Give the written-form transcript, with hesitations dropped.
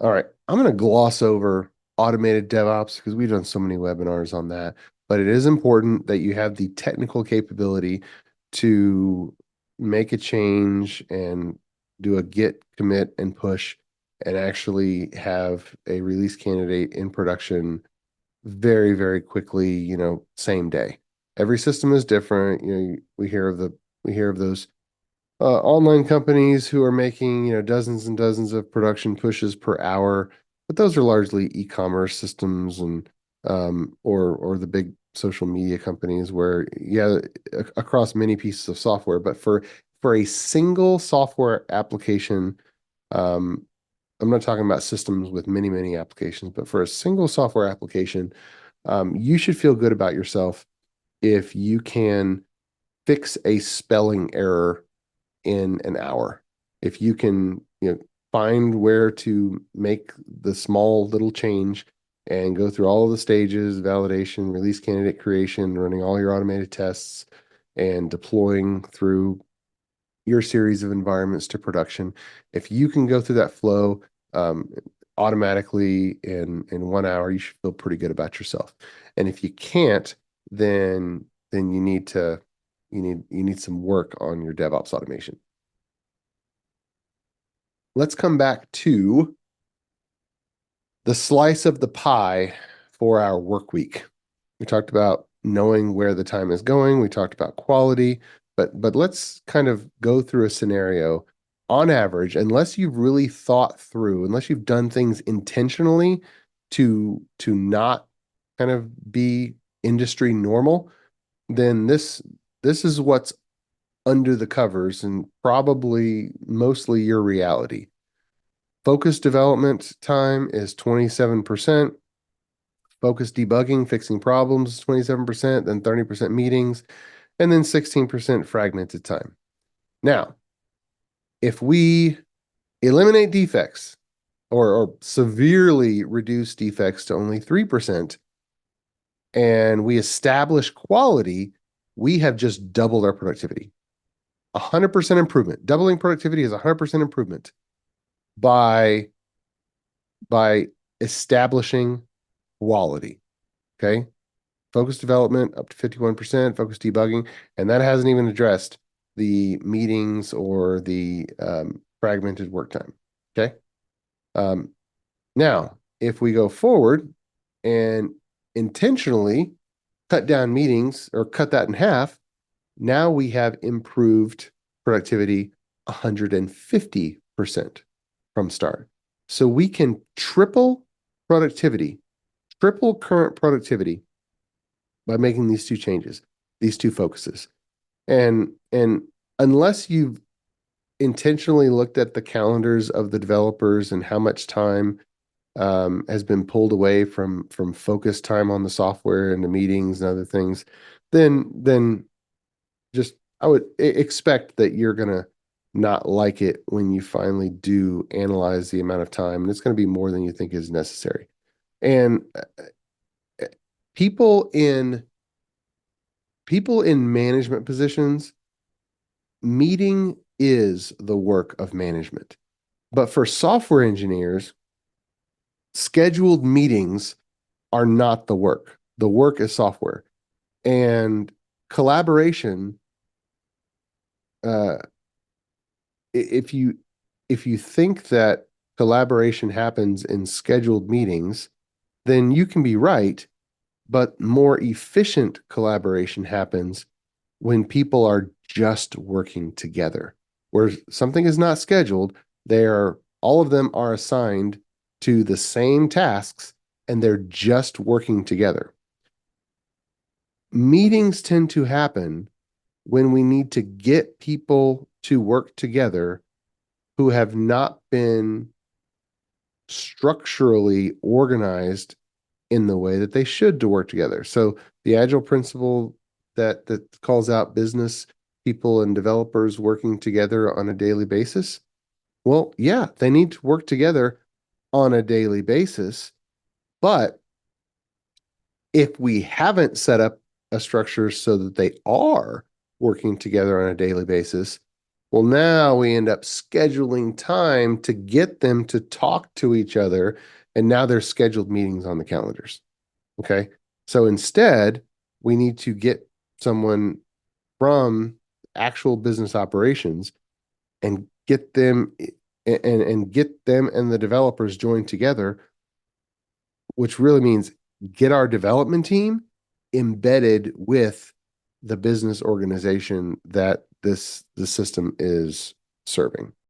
All right. I'm going to gloss over automated DevOps because we've done so many webinars on that. But it is important that you have the technical capability to make a change and do a git, commit, and push, and actually have a release candidate in production very, very quickly, same day. Every system is different. We hear of those online companies who are making, dozens and dozens of production pushes per hour, but those are largely e-commerce systems and or the big social media companies where, yeah, across many pieces of software, but for a single software application, um, I'm not talking about systems with many, many applications, but for a single software application, you should feel good about yourself if you can fix a spelling error in an hour. If you can, find where to make the small little change and go through all of the stages, validation, release candidate creation, running all your automated tests, and deploying through your series of environments to production. If you can go through that flow automatically in 1 hour, you should feel pretty good about yourself. And if you can't, then you need some work on your DevOps automation. Let's come back to the slice of the pie for our work week. We talked about knowing where the time is going. We talked about quality, but let's kind of go through a scenario. On average, unless you've really thought through, unless you've done things intentionally to not kind of be industry normal, then this is what's under the covers and probably mostly your reality. Focus development time is 27%. Focus debugging, fixing problems, 27%, then 30% meetings, and then 16% fragmented time. Now, if we eliminate defects or severely reduce defects to only 3% and we establish quality, we have just doubled our productivity. 100% improvement. Doubling productivity is 100% improvement by by establishing quality. Okay. Focus development up to 51%, focus debugging, and that hasn't even addressed the meetings or the fragmented work time. Okay. Um, Now, if we go forward and intentionally cut down meetings or cut that in half, now we have improved productivity 150% from start. So we can triple productivity, triple current productivity by making these two changes, these two focuses. And unless you've intentionally looked at the calendars of the developers and how much time has been pulled away from focus time on the software and the meetings and other things, then just I would expect that you're gonna not like it when you finally do analyze the amount of time, and it's going to be more than you think is necessary. And people in people in management positions, meeting is the work of management. But for software engineers, scheduled meetings are not the work. The work is software. And collaboration, uh, if you think that collaboration happens in scheduled meetings, then you can be right, but more efficient collaboration happens when people are just working together. Where something is not scheduled, all of them are assigned to the same tasks and they're just working together. Meetings tend to happen when we need to get people to work together who have not been structurally organized in the way that they should to work together. So the agile principle that calls out business people and developers working together on a daily basis. Well, yeah, they need to work together on a daily basis, but if we haven't set up a structure so that they are working together on a daily basis, Well, now we end up scheduling time to get them to talk to each other. And now there's scheduled meetings on the calendars. Okay. So instead, we need to get someone from actual business operations and get them and get them and the developers joined together, which really means get our development team embedded with the business organization that the system is serving.